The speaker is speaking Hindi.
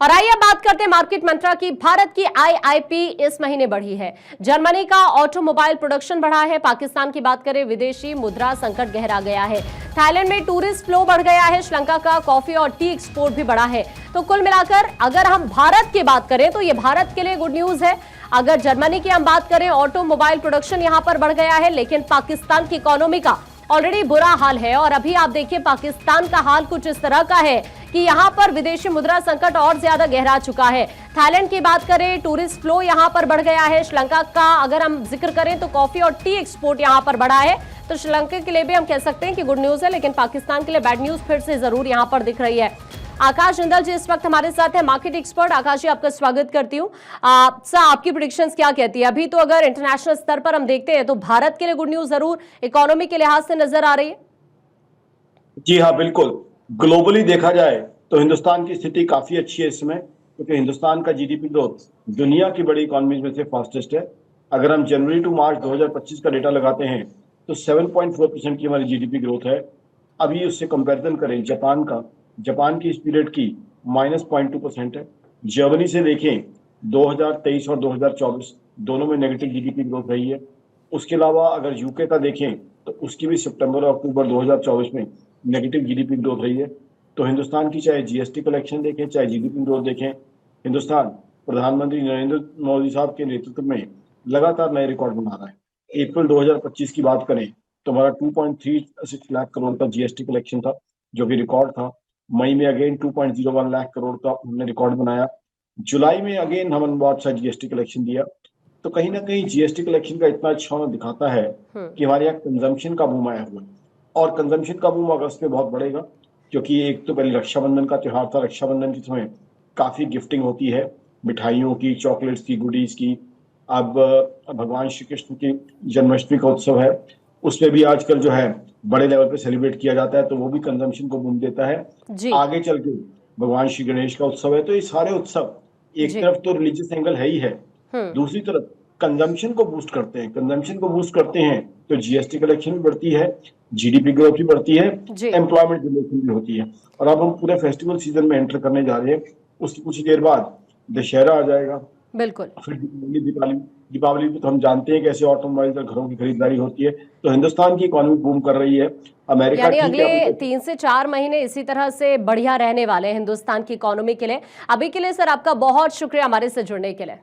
और आइए बात करते हैं मार्केट मंत्रा की। भारत की आईआईपी इस महीने बढ़ी है। जर्मनी का ऑटोमोबाइल प्रोडक्शन बढ़ा है। पाकिस्तान की बात करें, विदेशी मुद्रा संकट गहरा गया है। थाईलैंड में टूरिस्ट फ्लो बढ़ गया है। श्रीलंका का कॉफी और टी एक्सपोर्ट भी बढ़ा है। तो कुल मिलाकर अगर हम भारत की बात करें तो ये भारत के लिए गुड न्यूज है। अगर जर्मनी की हम बात करें, ऑटोमोबाइल प्रोडक्शन यहां पर बढ़ गया है, लेकिन पाकिस्तान की इकोनॉमी का ऑलरेडी बुरा हाल है। और अभी आप देखिए पाकिस्तान का हाल कुछ इस तरह का है कि यहां पर विदेशी मुद्रा संकट और ज्यादा गहरा चुका है। थाईलैंड की बात करें, टूरिस्ट फ्लो यहां पर बढ़ गया है। श्रीलंका का अगर हम जिक्र करें तो कॉफी और टी एक्सपोर्ट यहां पर बढ़ा है। तो श्रीलंका के लिए भी हम कह सकते हैं कि गुड न्यूज है, लेकिन पाकिस्तान के लिए बैड न्यूज फिर से जरूर यहां पर दिख रही है। आकाश जिंदल जी इस वक्त हमारे साथ है, मार्केट एक्सपर्ट। आकाश जी, आपका स्वागत करती हूँ। सर, आपकी प्रेडिक्शंस क्या कहती है? अभी तो अगर इंटरनेशनल स्तर पर हम देखते हैं तो भारत के लिए गुड न्यूज जरूर इकोनॉमी के लिहाज से नजर आ रही है। जी हाँ, बिल्कुल। ग्लोबली देखा जाए तो हिंदुस्तान की स्थिति काफी अच्छी है इसमें, क्योंकि हिंदुस्तान का जीडीपी ग्रोथ दुनिया की बड़ी इकोनॉमीज में से फास्टेस्ट है। अगर हम जनवरी टू मार्च 2025 का डेटा लगाते हैं तो 7.4% की हमारी जीडीपी ग्रोथ है। अभी उससे कंपैरिजन करें जापान की इस पीरियड की -0.2% है। जर्मनी से देखें 2023 और 2024 दोनों में नेगेटिव जीडीपी ग्रोथ रही है। उसके अलावा अगर यूके का देखें तो उसकी भी सितंबर और अक्टूबर 2024 में नेगेटिव जीडीपी ग्रोथ रही है। तो हिंदुस्तान की चाहे जीएसटी कलेक्शन देखें, चाहे जीडीपी ग्रोथ देखें, हिंदुस्तान प्रधानमंत्री नरेंद्र मोदी साहब के नेतृत्व में लगातार नए रिकॉर्ड बना रहा है। अप्रैल 2025 की बात करें तो हमारा 2.36 लाख करोड़ का जीएसटी कलेक्शन था, जो कि रिकॉर्ड था। मई में अगेन 2.01 लाख करोड़ का हमने रिकॉर्ड बनाया। जुलाई में अगेन हमने बहुत सा जीएसटी कलेक्शन दिया। तो कहीं ना कहीं जीएसटी कलेक्शन का इतना अच्छा होना दिखाता है कि हमारे यहाँ कंजम्पशन का बूम आया हुआ है। और कंजम्पशन का बूम अगस्त में बहुत बढ़ेगा, क्योंकि एक तो पहले रक्षाबंधन का त्योहार था। रक्षाबंधन के समय काफी गिफ्टिंग होती है, मिठाइयों की, चॉकलेट्स की, गुडीज की। अब भगवान श्री कृष्ण की जन्माष्टमी का उत्सव है, उसमें भी आजकल जो है बड़े लेवल पे सेलिब्रेट किया जाता है, तो वो भी कंजम्पशन को बूम देता है। आगे चल के भगवान श्री गणेश का उत्सव है। तो ये सारे उत्सव एक तरफ तो रिलीजियस एंगल है ही है, दूसरी तरफ कंजम्पशन को बूस्ट करते हैं। कंजम्पशन को बूस्ट करते हैं तो जीएसटी कलेक्शन भी बढ़ती है, जीडीपी ग्रोथ भी बढ़ती है, एम्प्लॉयमेंट जनरेशन भी होती है। और अब हम पूरे फेस्टिवल सीजन में एंटर करने जा रहे हैं। उसकी कुछ देर बाद दशहरा आ जाएगा। बिल्कुल। फिर दीपावली पे तो हम जानते हैं कैसे ऑटोमोबाइल और घरों की खरीदारी होती है। तो हिंदुस्तान की इकोनॉमी बूम कर रही है। अमेरिका यानी अगले 3 से 4 महीने इसी तरह से बढ़िया रहने वाले हैं हिंदुस्तान की इकोनॉमी के लिए। अभी के लिए सर आपका बहुत शुक्रिया हमारे से जुड़ने के लिए।